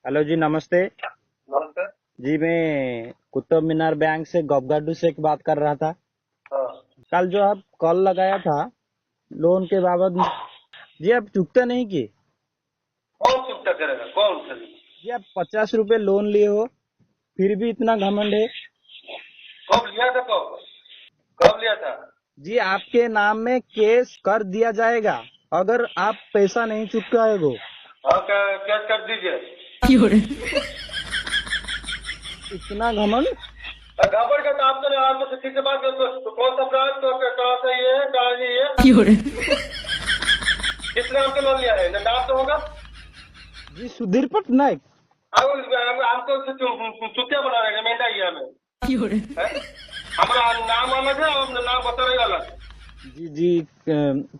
Hello जी, नमस्ते। नमस्ते। जी, मैं कुतुब मीनार बैंक से गबगड्डू शेख बात कर रहा था। हाँ। कल जो आप कॉल लगाया था लोन के बाबत में, जी आप चुकता नहीं की। कौन चुकता करेगा? कौन सा? जी आप 50 रुपए लोन लिए हो, फिर भी इतना घमंड है। कब लिया था? कब कब लिया था? जी आपके नाम में केस कर दिया जाएगा अगर आप पैसा नहीं चुकाओगे। हाँ, क्या कर दीजिए। इतना घमंड। घबड़ का काम तो आप तो ठीक से बात करते हो। तो कौन सा ब्रांच? तो कहाँ से ये है? कहाँ से ये है? किस नाम से लोन लिया है? ना नाम तो होगा। जी सुधीर पटनायक। हमको चुतिया बना रहे हैं, मेंढा ही हमें है। हमारा नाम अलग है और नाम बता रहे अलग। जी जी,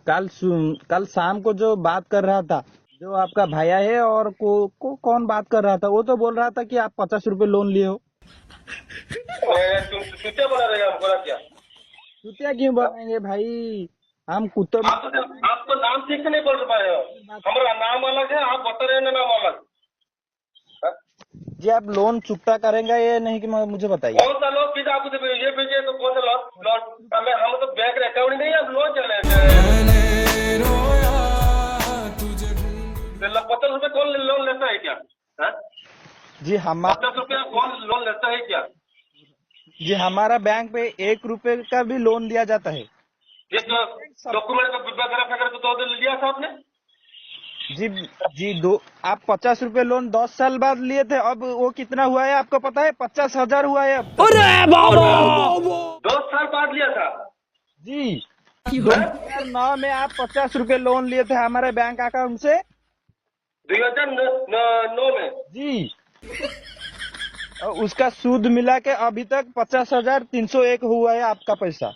कल शाम को जो बात कर रहा था, जो आपका भैया है और कौन बात कर रहा था, वो तो बोल रहा था कि आप 50 रुपए लोन लिए हो। चुतिया बना रहे हैं हमको ना क्या? चुतिया क्यों बनाएंगे भाई? हम कुतुब आप तो नाम ठीक से नहीं बोल पाए हो। हमारा नाम अलग है, आप बता रहे हैं नाम अलग। जी आप लोन चुकता करेंगे ये नहीं कि मुझे बताइए। कौन सा लोन? फिर आपको ये भेजिए तो कौन सा लोन? हम तो बैंक अकाउंट नहीं है, हम लोन चले 50 रुपए कौन लोन लेता है क्या? जी हमारा 50 रुपया कौन लोन लेता है क्या? जी हमारा बैंक पे 1 रुपए का भी लोन दिया जाता है। ये तो डॉक्यूमेंट का वगैरह वगैरह तो लिया था आपने। जी जी दो आप 50 रुपए लोन 10 साल बाद लिए थे, अब वो कितना हुआ है आपको पता है? 50,000 हुआ है अब तक। 2 साल बाद लिया था। जी 2009 में आप 50 रुपए लोन लिए थे हमारे बैंक अकाउंट से। 2009 में। जी और उसका सूद मिला के अभी तक 50,301 हुआ है आपका पैसा।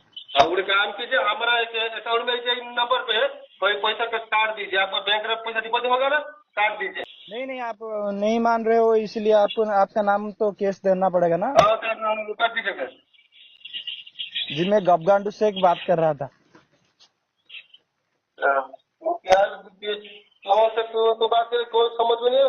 और काम कीजिए, हमारा अकाउंट में ये नंबर पे कोई पैसा का काट दीजिए। आपका बैंक में पैसा डिपॉजिट होगा ना, काट दीजिए। नहीं नहीं, आप नहीं मान रहे हो, इसलिए आपको आपका नाम तो केस देना पड़ेगा ना। हाँ, काट दीजिए फिर। जी मैं गबगड्डू शेख बात कर रहा था। वो क्या? कौन से तो बात है, कोई समझ में नहीं है।